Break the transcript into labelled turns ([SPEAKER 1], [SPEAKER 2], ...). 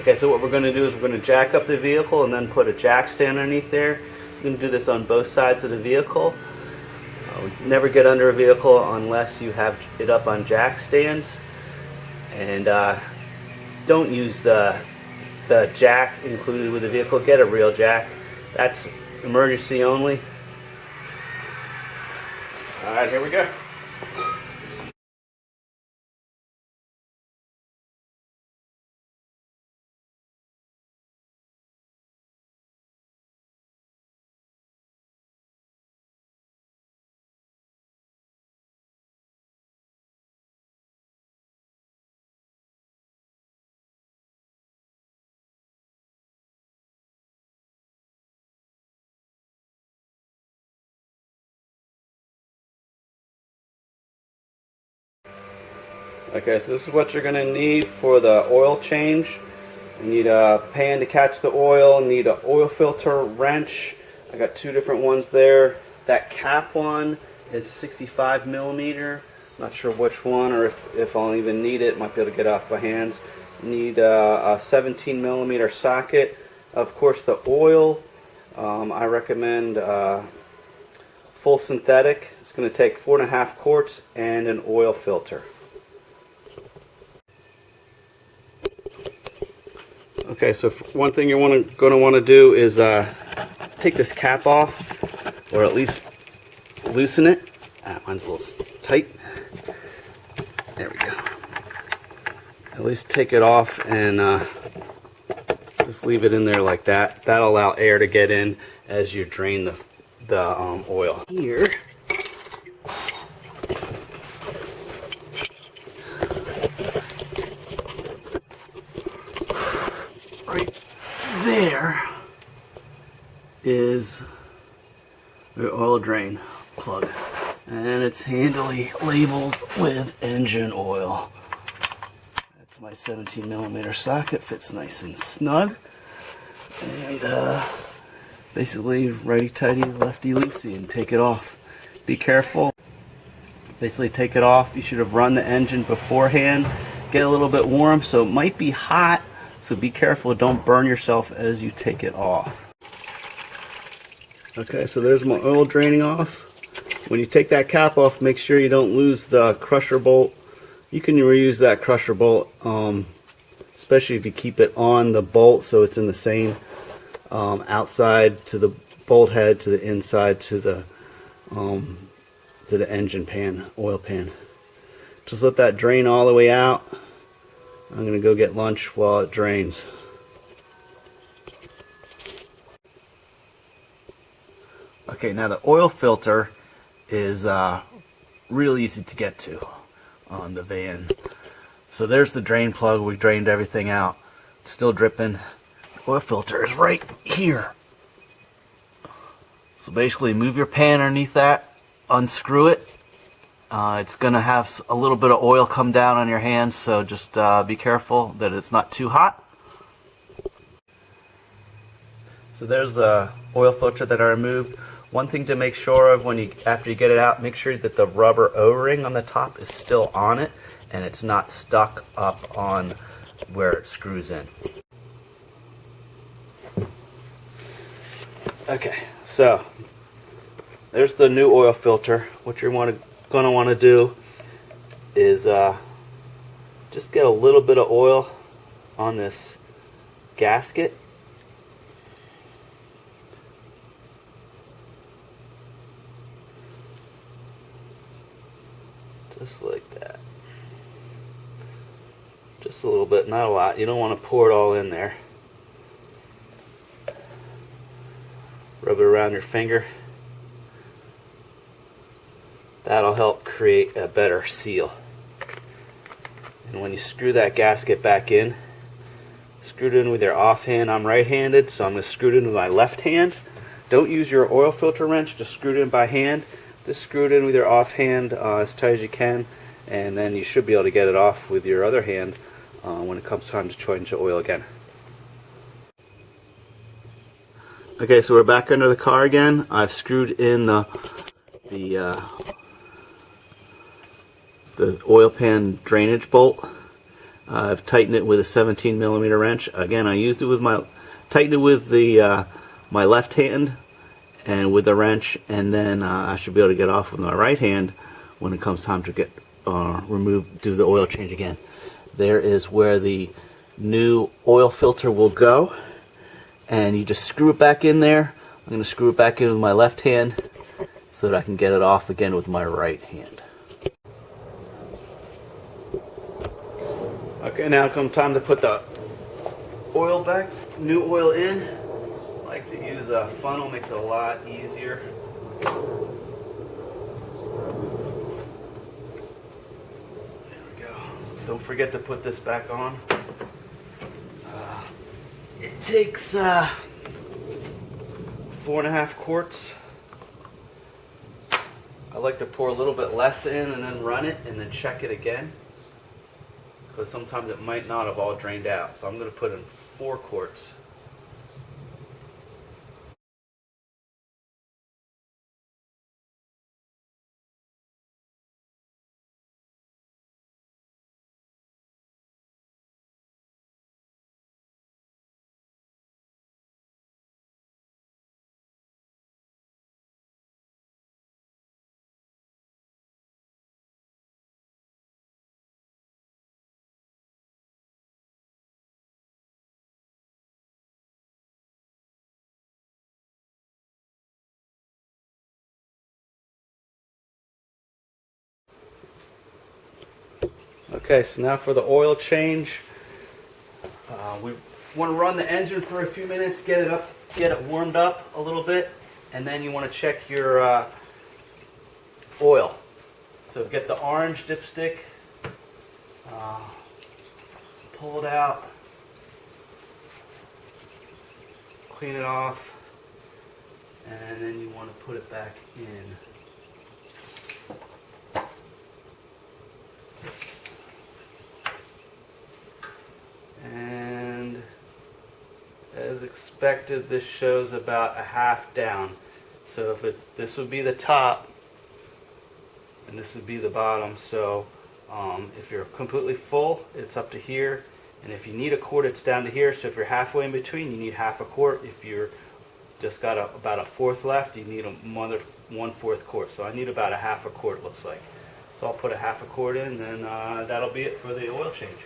[SPEAKER 1] Okay, so what we're going to do is we're going to jack up the vehicle and then put a jack stand underneath there. We're going to do this on both sides of the vehicle. Never get under a vehicle unless you have it up on jack stands. And don't use the jack included with the vehicle. Get a real jack. That's emergency only. Alright, here we go. Okay, so this is what you're going to need for the oil change. You need a pan to catch the oil, need an oil filter wrench. I got two different ones there. That cap one is 65 millimeter. Not sure which one or if I'll even need it. Might be able to get it off by hands. You need a 17 millimeter socket. Of course, the oil, I recommend full synthetic. It's going to take 4.5 quarts and an oil filter. Okay, so one thing you're going to want to do is take this cap off, or at least loosen it. Mine's a little tight. There we go. At least take it off and just leave it in there like that. That'll allow air to get in as you drain the oil. Here. Right there is the oil drain plug, and it's handily labeled with engine oil. That's my 17 millimeter socket, fits nice and snug, and basically righty tighty lefty loosey, and take it off. Be careful. Basically take it off. You should have run the engine beforehand. Get a little bit warm, so it might be hot. So be careful, don't burn yourself as you take it off. Okay, so there's my oil draining off. When you take that cap off, make sure you don't lose the crusher bolt. You can reuse that crusher bolt, especially if you keep it on the bolt so it's in the same outside to the bolt head to the inside to the engine pan, oil pan. Just let that drain all the way out. I'm going to go get lunch while it drains. Okay, now the oil filter is real easy to get to on the van. So there's the drain plug. We drained everything out. It's still dripping. The oil filter is right here. So basically move your pan underneath that, unscrew it. It's going to have a little bit of oil come down on your hands, so just be careful that it's not too hot. So there's a oil filter that I removed. One thing to make sure of after you get it out, make sure that the rubber O-ring on the top is still on it and it's not stuck up on where it screws in. Okay, so there's the new oil filter. What you're going to want to do is just get a little bit of oil on this gasket. Just like that. Just a little bit, not a lot. You don't want to pour it all in there. Rub it around your finger. That'll help create a better seal. And when you screw that gasket back in, screw it in with your offhand. I'm right-handed, so I'm going to screw it in with my left hand. Don't use your oil filter wrench, just screw it in by hand. Just screw it in with your offhand as tight as you can, and then you should be able to get it off with your other hand when it comes time to change the oil again. Okay, so we're back under the car again. I've screwed in the oil pan drainage bolt. I've tightened it with a 17mm wrench. Again, I used it with tightened it with the my left hand and with the wrench, and then I should be able to get off with my right hand when it comes time to get do the oil change again. There is where the new oil filter will go, and you just screw it back in there. I'm going to screw it back in with my left hand so that I can get it off again with my right hand. Okay, now comes time to put the oil back, new oil in. I like to use a funnel, makes it a lot easier. There we go. Don't forget to put this back on. It takes 4.5 quarts. I like to pour a little bit less in and then run it and then check it again, because sometimes it might not have all drained out. So I'm going to put in 4 quarts. Okay, so now for the oil change. We want to run the engine for a few minutes, get it warmed up a little bit, and then you want to check your oil. So get the orange dipstick, pull it out, clean it off, and then you want to put it back in. And as expected, this shows about a half down. So if this would be the top and this would be the bottom. So if you're completely full, it's up to here, and if you need a quart, it's down to here. So if you're halfway in between, you need half a quart. If you're just got about a fourth left, you need another 1/4 quart. So I need about a half a quart, looks like. So I'll put a half a quart in, and that'll be it for the oil change.